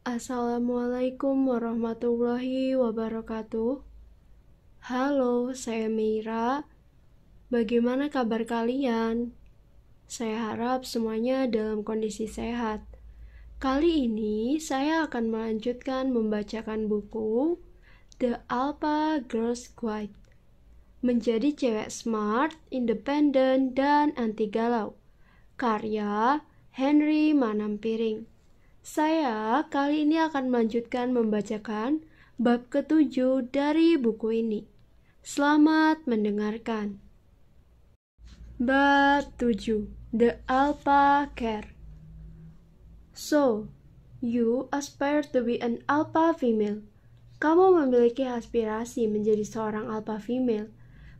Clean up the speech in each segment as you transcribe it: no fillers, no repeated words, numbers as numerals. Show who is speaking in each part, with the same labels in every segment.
Speaker 1: Assalamualaikum warahmatullahi wabarakatuh. Halo, saya Meira. Bagaimana kabar kalian? Saya harap semuanya dalam kondisi sehat. Kali ini saya akan melanjutkan membacakan buku The Alpha Girls Guide. Menjadi cewek smart, independen, dan anti galau. Karya Henry Manampiring. Saya kali ini akan melanjutkan membacakan bab ke-7 dari buku ini. Selamat mendengarkan. Bab 7. The Alpha Care. So, you aspire to be an alpha female. Kamu memiliki aspirasi menjadi seorang alpha female.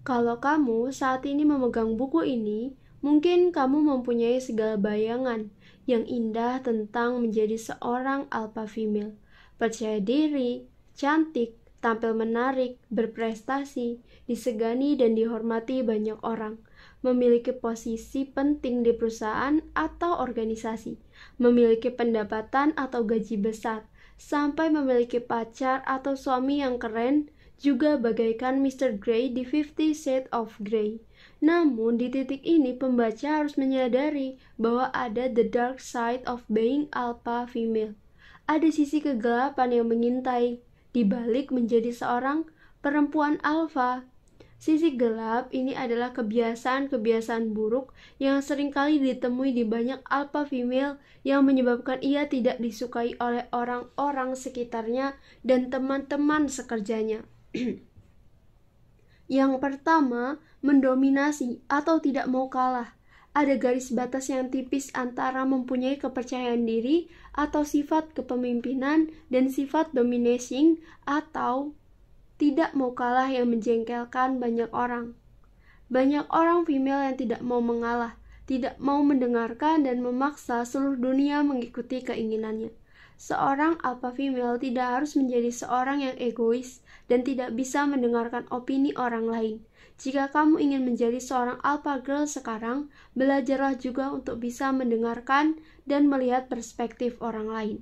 Speaker 1: Kalau kamu saat ini memegang buku ini, mungkin kamu mempunyai segala bayangan yang indah tentang menjadi seorang alpha female. Percaya diri, cantik, tampil menarik, berprestasi, disegani dan dihormati banyak orang, memiliki posisi penting di perusahaan atau organisasi, memiliki pendapatan atau gaji besar, sampai memiliki pacar atau suami yang keren, juga bagaikan Mr. Grey di 50 Shades of Grey. Namun di titik ini pembaca harus menyadari bahwa ada the dark side of being alpha female. Ada sisi kegelapan yang mengintai di balik menjadi seorang perempuan alpha. Sisi gelap ini adalah kebiasaan-kebiasaan buruk yang seringkali ditemui di banyak alpha female yang menyebabkan ia tidak disukai oleh orang-orang sekitarnya dan teman-teman sekerjanya. Yang pertama, mendominasi atau tidak mau kalah. Ada garis batas yang tipis antara mempunyai kepercayaan diri atau sifat kepemimpinan dan sifat dominating atau tidak mau kalah yang menjengkelkan banyak orang. Banyak orang female yang tidak mau mengalah, tidak mau mendengarkan dan memaksa seluruh dunia mengikuti keinginannya. Seorang alpha female tidak harus menjadi seorang yang egois dan tidak bisa mendengarkan opini orang lain. Jika kamu ingin menjadi seorang alpha girl sekarang, belajarlah juga untuk bisa mendengarkan dan melihat perspektif orang lain.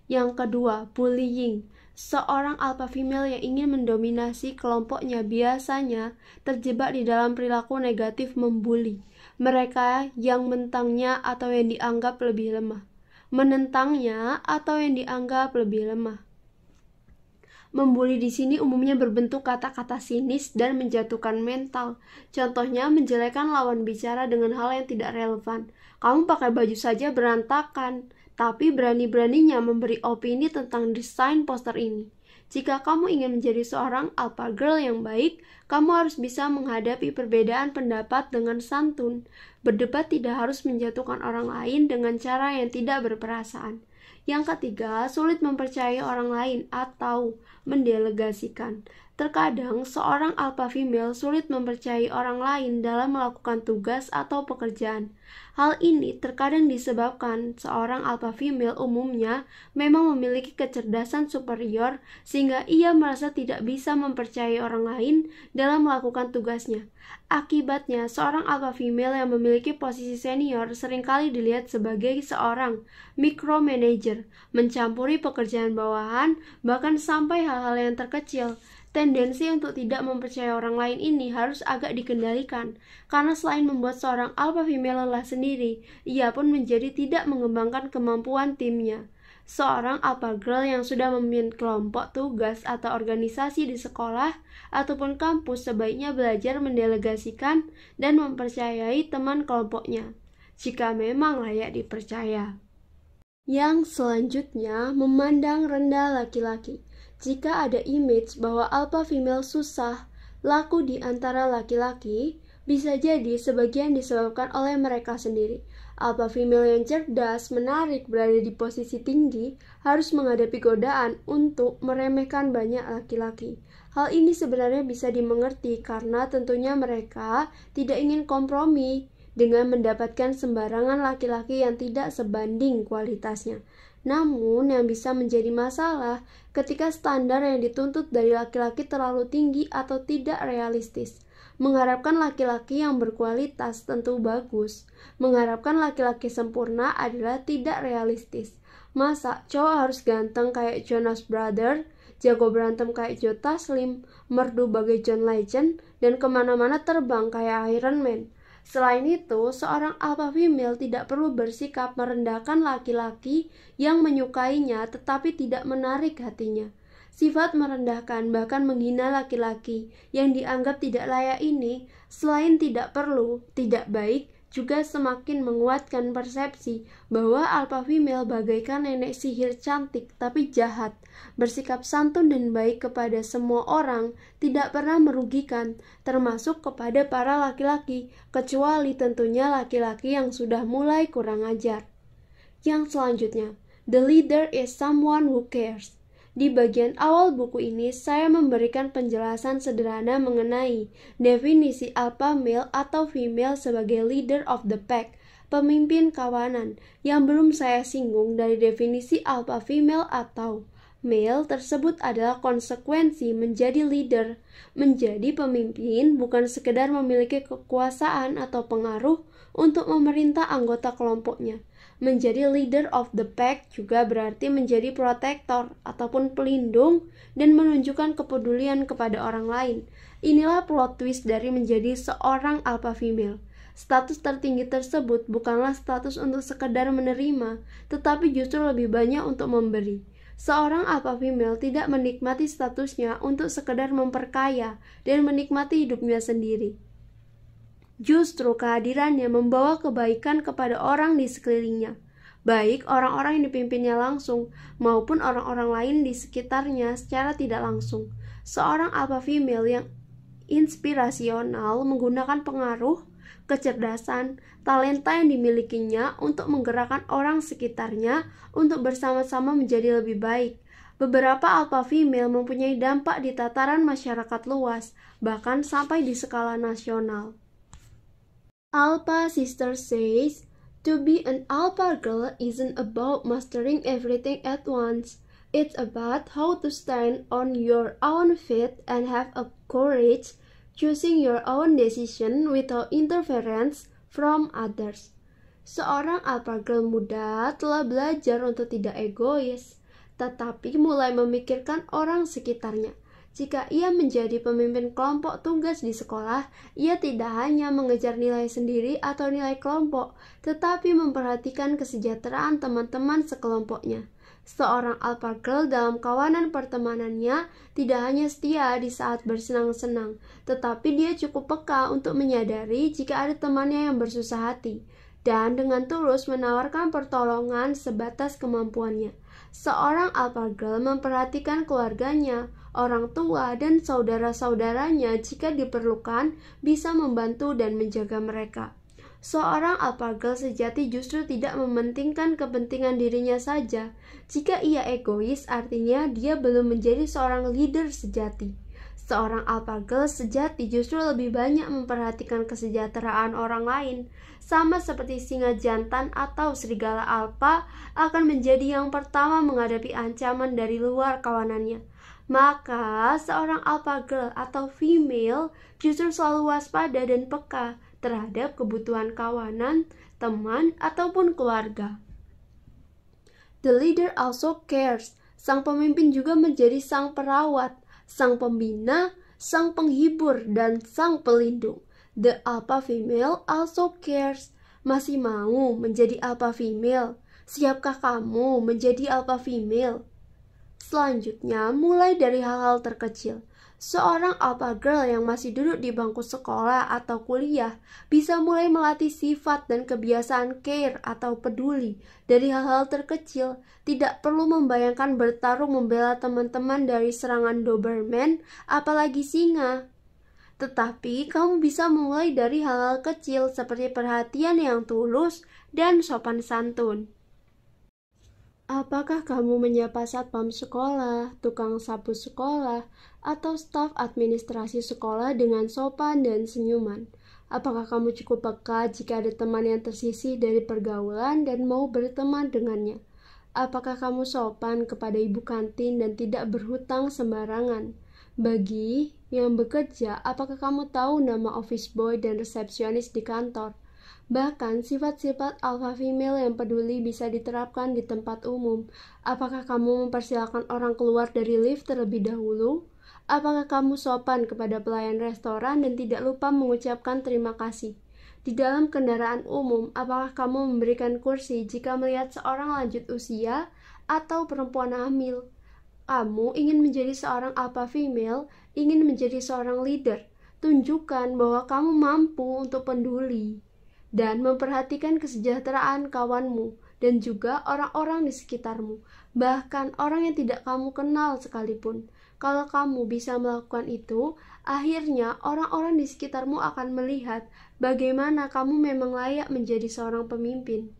Speaker 1: Yang kedua, bullying. Seorang alpha female yang ingin mendominasi kelompoknya biasanya terjebak di dalam perilaku negatif membuli mereka yang mentangnya atau yang dianggap lebih lemah. Menentangnya atau yang dianggap lebih lemah. Membuli di sini umumnya berbentuk kata-kata sinis dan menjatuhkan mental. Contohnya menjelekkan lawan bicara dengan hal yang tidak relevan. Kamu pakai baju saja berantakan, tapi berani-beraninya memberi opini tentang desain poster ini. Jika kamu ingin menjadi seorang alpha girl yang baik, kamu harus bisa menghadapi perbedaan pendapat dengan santun. Berdebat tidak harus menjatuhkan orang lain dengan cara yang tidak berperasaan. Yang ketiga, sulit mempercayai orang lain atau mendelegasikan. Terkadang, seorang alpha female sulit mempercayai orang lain dalam melakukan tugas atau pekerjaan. Hal ini terkadang disebabkan seorang alpha female umumnya memang memiliki kecerdasan superior sehingga ia merasa tidak bisa mempercayai orang lain dalam melakukan tugasnya. Akibatnya, seorang alpha female yang memiliki posisi senior seringkali dilihat sebagai seorang micromanager, mencampuri pekerjaan bawahan, bahkan sampai hal-hal yang terkecil. Tendensi untuk tidak mempercayai orang lain ini harus agak dikendalikan, karena selain membuat seorang alpha female lelah sendiri, ia pun menjadi tidak mengembangkan kemampuan timnya. Seorang alpha girl yang sudah memimpin kelompok tugas atau organisasi di sekolah ataupun kampus sebaiknya belajar mendelegasikan dan mempercayai teman kelompoknya, jika memang layak dipercaya. Yang selanjutnya, memandang rendah laki-laki. Jika ada image bahwa alpha female susah laku di antara laki-laki, bisa jadi sebagian disebabkan oleh mereka sendiri. Alpha female yang cerdas, menarik, berada di posisi tinggi, harus menghadapi godaan untuk meremehkan banyak laki-laki. Hal ini sebenarnya bisa dimengerti karena tentunya mereka tidak ingin kompromi dengan mendapatkan sembarangan laki-laki yang tidak sebanding kualitasnya. Namun yang bisa menjadi masalah ketika standar yang dituntut dari laki-laki terlalu tinggi atau tidak realistis. Mengharapkan laki-laki yang berkualitas tentu bagus. Mengharapkan laki-laki sempurna adalah tidak realistis. Masa cowok harus ganteng kayak Jonas Brothers, jago berantem kayak Joe Taslim, merdu bagai John Legend, dan kemana-mana terbang kayak Iron Man? Selain itu, seorang alpha female tidak perlu bersikap merendahkan laki-laki yang menyukainya tetapi tidak menarik hatinya. Sifat merendahkan bahkan menghina laki-laki yang dianggap tidak layak ini selain tidak perlu, tidak baik, juga semakin menguatkan persepsi bahwa alpha female bagaikan nenek sihir cantik tapi jahat, bersikap santun dan baik kepada semua orang, tidak pernah merugikan, termasuk kepada para laki-laki, kecuali tentunya laki-laki yang sudah mulai kurang ajar. Yang selanjutnya, the leader is someone who cares. Di bagian awal buku ini, saya memberikan penjelasan sederhana mengenai definisi alpha male atau female sebagai leader of the pack, pemimpin kawanan, yang belum saya singgung dari definisi alpha female atau male tersebut adalah konsekuensi menjadi leader. Menjadi pemimpin bukan sekedar memiliki kekuasaan atau pengaruh untuk memerintah anggota kelompoknya. Menjadi leader of the pack juga berarti menjadi protektor ataupun pelindung dan menunjukkan kepedulian kepada orang lain. Inilah plot twist dari menjadi seorang alpha female. Status tertinggi tersebut bukanlah status untuk sekedar menerima, tetapi justru lebih banyak untuk memberi. Seorang alpha female tidak menikmati statusnya untuk sekedar memperkaya dan menikmati hidupnya sendiri. Justru kehadirannya membawa kebaikan kepada orang di sekelilingnya, baik orang-orang yang dipimpinnya langsung maupun orang-orang lain di sekitarnya secara tidak langsung. Seorang alpha female yang inspirasional menggunakan pengaruh, kecerdasan, talenta yang dimilikinya untuk menggerakkan orang sekitarnya untuk bersama-sama menjadi lebih baik. Beberapa alpha female mempunyai dampak di tataran masyarakat luas, bahkan sampai di skala nasional. Alpha Sister says, to be an alpha girl isn't about mastering everything at once. It's about how to stand on your own feet and have a courage, choosing your own decision without interference from others. Seorang alpha girl muda telah belajar untuk tidak egois, tetapi mulai memikirkan orang sekitarnya. Jika ia menjadi pemimpin kelompok tugas di sekolah, ia tidak hanya mengejar nilai sendiri atau nilai kelompok, tetapi memperhatikan kesejahteraan teman-teman sekelompoknya. Seorang alpha girl dalam kawanan pertemanannya tidak hanya setia di saat bersenang-senang, tetapi dia cukup peka untuk menyadari jika ada temannya yang bersusah hati, dan dengan tulus menawarkan pertolongan sebatas kemampuannya. Seorang alpha girl memperhatikan keluarganya, orang tua, dan saudara-saudaranya jika diperlukan, bisa membantu dan menjaga mereka. Seorang alpha girl sejati justru tidak mementingkan kepentingan dirinya saja. Jika ia egois, artinya dia belum menjadi seorang leader sejati. Seorang alpha girl sejati justru lebih banyak memperhatikan kesejahteraan orang lain. Sama seperti singa jantan atau serigala alpha akan menjadi yang pertama menghadapi ancaman dari luar kawanannya. Maka, seorang alpha girl atau female justru selalu waspada dan peka terhadap kebutuhan kawanan, teman, ataupun keluarga. The leader also cares. Sang pemimpin juga menjadi sang perawat, sang pembina, sang penghibur, dan sang pelindung. The alpha female also cares. Masih mau menjadi alpha female? Siapkah kamu menjadi alpha female? Selanjutnya, mulai dari hal-hal terkecil. Seorang alpha girl yang masih duduk di bangku sekolah atau kuliah bisa mulai melatih sifat dan kebiasaan care atau peduli dari hal-hal terkecil. Tidak perlu membayangkan bertarung membela teman-teman dari serangan Doberman, apalagi singa. Tetapi kamu bisa mulai dari hal-hal kecil seperti perhatian yang tulus dan sopan santun. Apakah kamu menyapa satpam sekolah, tukang sapu sekolah, atau staf administrasi sekolah dengan sopan dan senyuman? Apakah kamu cukup peka jika ada teman yang tersisih dari pergaulan dan mau berteman dengannya? Apakah kamu sopan kepada ibu kantin dan tidak berhutang sembarangan? Bagi yang bekerja, apakah kamu tahu nama office boy dan resepsionis di kantor? Bahkan sifat-sifat alpha female yang peduli bisa diterapkan di tempat umum. Apakah kamu mempersilahkan orang keluar dari lift terlebih dahulu? Apakah kamu sopan kepada pelayan restoran dan tidak lupa mengucapkan terima kasih? Di dalam kendaraan umum, apakah kamu memberikan kursi jika melihat seorang lanjut usia atau perempuan hamil? Kamu ingin menjadi seorang alpha female, ingin menjadi seorang leader. Tunjukkan bahwa kamu mampu untuk peduli dan memperhatikan kesejahteraan kawanmu dan juga orang-orang di sekitarmu, bahkan orang yang tidak kamu kenal sekalipun. Kalau kamu bisa melakukan itu, akhirnya orang-orang di sekitarmu akan melihat bagaimana kamu memang layak menjadi seorang pemimpin.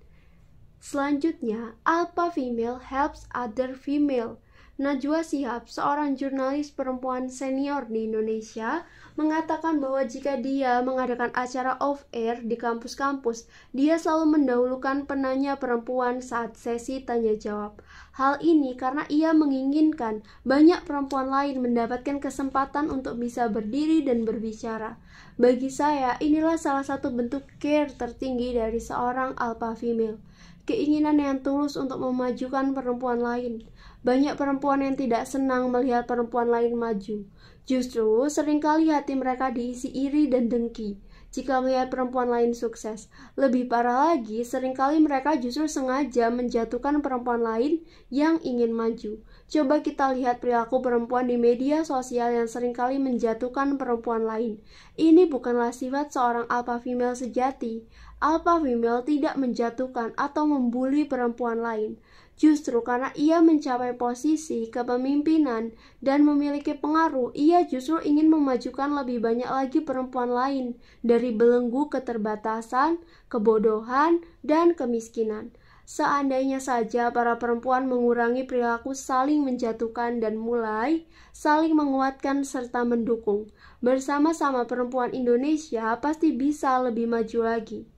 Speaker 1: Selanjutnya, alpha female helps other female. Najwa Shihab, seorang jurnalis perempuan senior di Indonesia, mengatakan bahwa jika dia mengadakan acara off-air di kampus-kampus, dia selalu mendahulukan penanya perempuan saat sesi tanya-jawab. Hal ini karena ia menginginkan banyak perempuan lain mendapatkan kesempatan untuk bisa berdiri dan berbicara. Bagi saya, inilah salah satu bentuk care tertinggi dari seorang alpha female. Keinginan yang tulus untuk memajukan perempuan lain. Banyak perempuan yang tidak senang melihat perempuan lain maju. Justru seringkali hati mereka diisi iri dan dengki jika melihat perempuan lain sukses. Lebih parah lagi, seringkali mereka justru sengaja menjatuhkan perempuan lain yang ingin maju. Coba kita lihat perilaku perempuan di media sosial yang seringkali menjatuhkan perempuan lain. Ini bukanlah sifat seorang alpha female sejati. Alpha female tidak menjatuhkan atau membuli perempuan lain. Justru karena ia mencapai posisi kepemimpinan dan memiliki pengaruh, ia justru ingin memajukan lebih banyak lagi perempuan lain dari belenggu keterbatasan, kebodohan, dan kemiskinan. Seandainya saja para perempuan mengurangi perilaku saling menjatuhkan dan mulai saling menguatkan serta mendukung, bersama-sama perempuan Indonesia pasti bisa lebih maju lagi.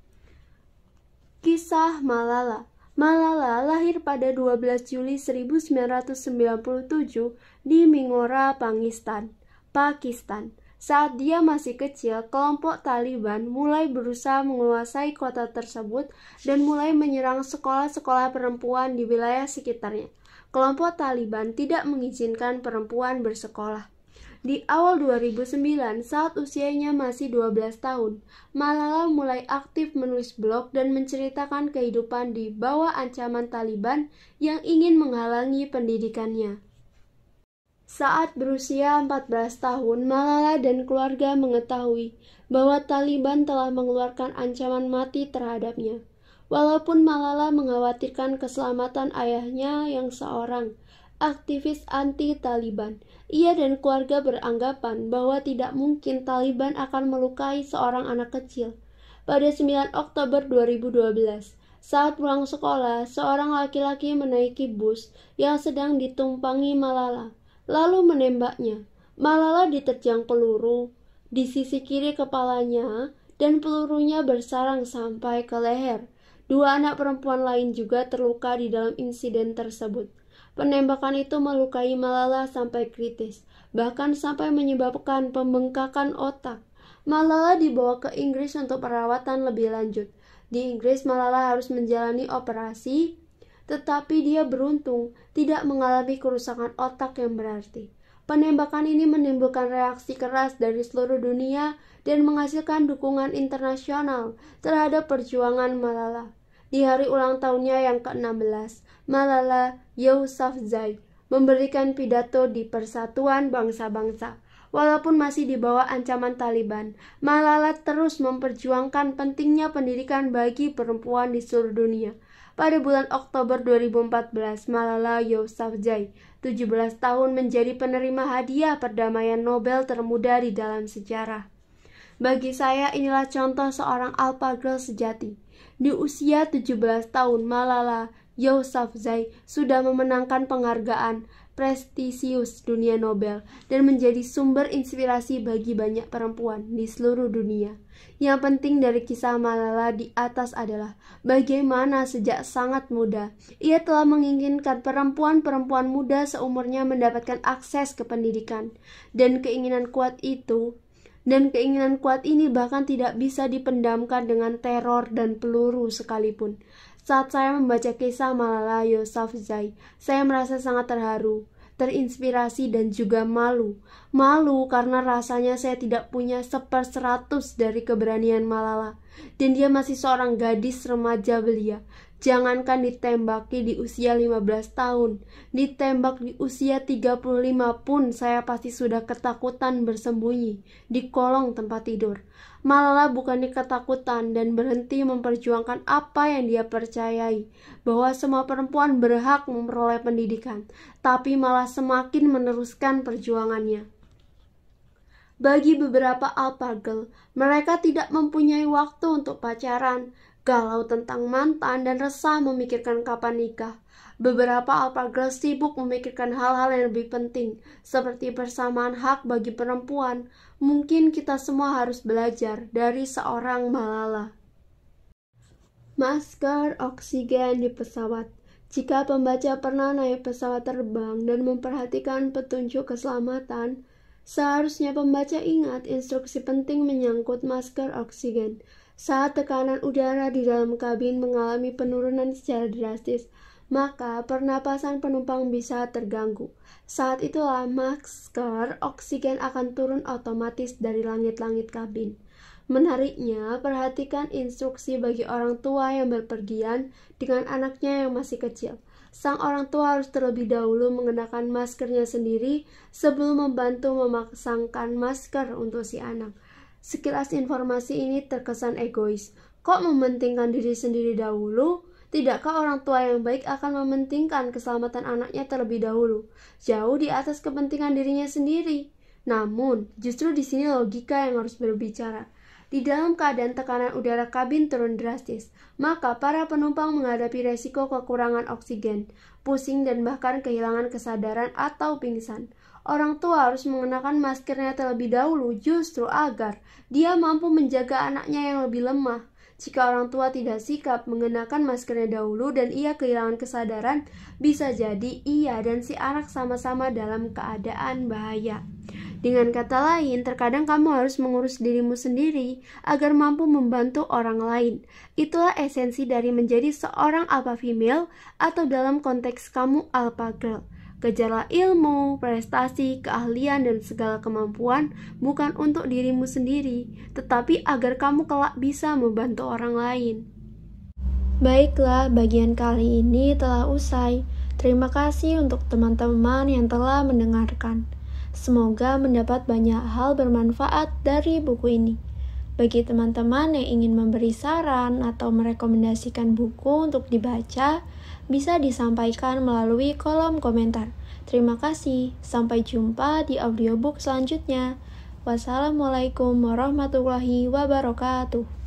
Speaker 1: Kisah Malala. Malala lahir pada 12 Juli 1997 di Mingora, Pakistan. Saat dia masih kecil, kelompok Taliban mulai berusaha menguasai kota tersebut dan mulai menyerang sekolah-sekolah perempuan di wilayah sekitarnya. Kelompok Taliban tidak mengizinkan perempuan bersekolah. Di awal 2009, saat usianya masih 12 tahun, Malala mulai aktif menulis blog dan menceritakan kehidupan di bawah ancaman Taliban yang ingin menghalangi pendidikannya. Saat berusia 14 tahun, Malala dan keluarga mengetahui bahwa Taliban telah mengeluarkan ancaman mati terhadapnya. Walaupun Malala mengkhawatirkan keselamatan ayahnya yang seorang aktivis anti-Taliban, ia dan keluarga beranggapan bahwa tidak mungkin Taliban akan melukai seorang anak kecil. Pada 9 Oktober 2012, saat pulang sekolah, seorang laki-laki menaiki bus yang sedang ditumpangi Malala, lalu menembaknya. Malala diterjang peluru di sisi kiri kepalanya dan pelurunya bersarang sampai ke leher. Dua anak perempuan lain juga terluka di dalam insiden tersebut. Penembakan itu melukai Malala sampai kritis, bahkan sampai menyebabkan pembengkakan otak. Malala dibawa ke Inggris untuk perawatan lebih lanjut. Di Inggris, Malala harus menjalani operasi, tetapi dia beruntung tidak mengalami kerusakan otak yang berarti. Penembakan ini menimbulkan reaksi keras dari seluruh dunia dan menghasilkan dukungan internasional terhadap perjuangan Malala. Di hari ulang tahunnya yang ke-16, Malala Yousafzai memberikan pidato di Persatuan Bangsa-Bangsa. Walaupun masih di bawah ancaman Taliban, Malala terus memperjuangkan pentingnya pendidikan bagi perempuan di seluruh dunia. Pada bulan Oktober 2014, Malala Yousafzai, 17 tahun, menjadi penerima hadiah perdamaian Nobel termuda di dalam sejarah. Bagi saya, inilah contoh seorang alpha girl sejati. Di usia 17 tahun, Malala Yousafzai sudah memenangkan penghargaan prestisius dunia Nobel dan menjadi sumber inspirasi bagi banyak perempuan di seluruh dunia. Yang penting dari kisah Malala di atas adalah bagaimana sejak sangat muda ia telah menginginkan perempuan-perempuan muda seumurnya mendapatkan akses ke pendidikan, dan keinginan kuat ini bahkan tidak bisa dipendamkan dengan teror dan peluru sekalipun. Saat saya membaca kisah Malala Yousafzai, saya merasa sangat terharu, terinspirasi, dan juga malu. Malu karena rasanya saya tidak punya 1/100 dari keberanian Malala. Dan dia masih seorang gadis remaja belia. Jangankan ditembaki di usia 15 tahun, ditembak di usia 35 pun saya pasti sudah ketakutan bersembunyi di kolong tempat tidur. Malala bukannya ketakutan dan berhenti memperjuangkan apa yang dia percayai, bahwa semua perempuan berhak memperoleh pendidikan, tapi malah semakin meneruskan perjuangannya. Bagi beberapa alpha girl, mereka tidak mempunyai waktu untuk pacaran, galau tentang mantan, dan resah memikirkan kapan nikah. Beberapa alpha girl sibuk memikirkan hal-hal yang lebih penting, seperti persamaan hak bagi perempuan. Mungkin kita semua harus belajar dari seorang Malala. Masker oksigen di pesawat. Jika pembaca pernah naik pesawat terbang dan memperhatikan petunjuk keselamatan, seharusnya pembaca ingat instruksi penting menyangkut masker oksigen. Saat tekanan udara di dalam kabin mengalami penurunan secara drastis, maka pernapasan penumpang bisa terganggu. Saat itulah masker oksigen akan turun otomatis dari langit-langit kabin. Menariknya, perhatikan instruksi bagi orang tua yang berpergian dengan anaknya yang masih kecil. Sang orang tua harus terlebih dahulu mengenakan maskernya sendiri sebelum membantu memasangkan masker untuk si anak. Sekilas informasi ini terkesan egois. Kok mementingkan diri sendiri dahulu? Tidakkah orang tua yang baik akan mementingkan keselamatan anaknya terlebih dahulu, jauh di atas kepentingan dirinya sendiri? Namun, justru di sini logika yang harus berbicara. Di dalam keadaan tekanan udara kabin turun drastis, maka para penumpang menghadapi resiko kekurangan oksigen, pusing, dan bahkan kehilangan kesadaran atau pingsan. Orang tua harus mengenakan maskernya terlebih dahulu justru agar dia mampu menjaga anaknya yang lebih lemah. Jika orang tua tidak sikap mengenakan maskernya dahulu dan ia kehilangan kesadaran, bisa jadi ia dan si anak sama-sama dalam keadaan bahaya. Dengan kata lain, terkadang kamu harus mengurus dirimu sendiri agar mampu membantu orang lain. Itulah esensi dari menjadi seorang alpha female atau dalam konteks kamu alpha girl. Kejarlah ilmu, prestasi, keahlian, dan segala kemampuan bukan untuk dirimu sendiri, tetapi agar kamu kelak bisa membantu orang lain. Baiklah, bagian kali ini telah usai. Terima kasih untuk teman-teman yang telah mendengarkan. Semoga mendapat banyak hal bermanfaat dari buku ini. Bagi teman-teman yang ingin memberi saran atau merekomendasikan buku untuk dibaca, bisa disampaikan melalui kolom komentar. Terima kasih. Sampai jumpa di audiobook selanjutnya. Wassalamualaikum warahmatullahi wabarakatuh.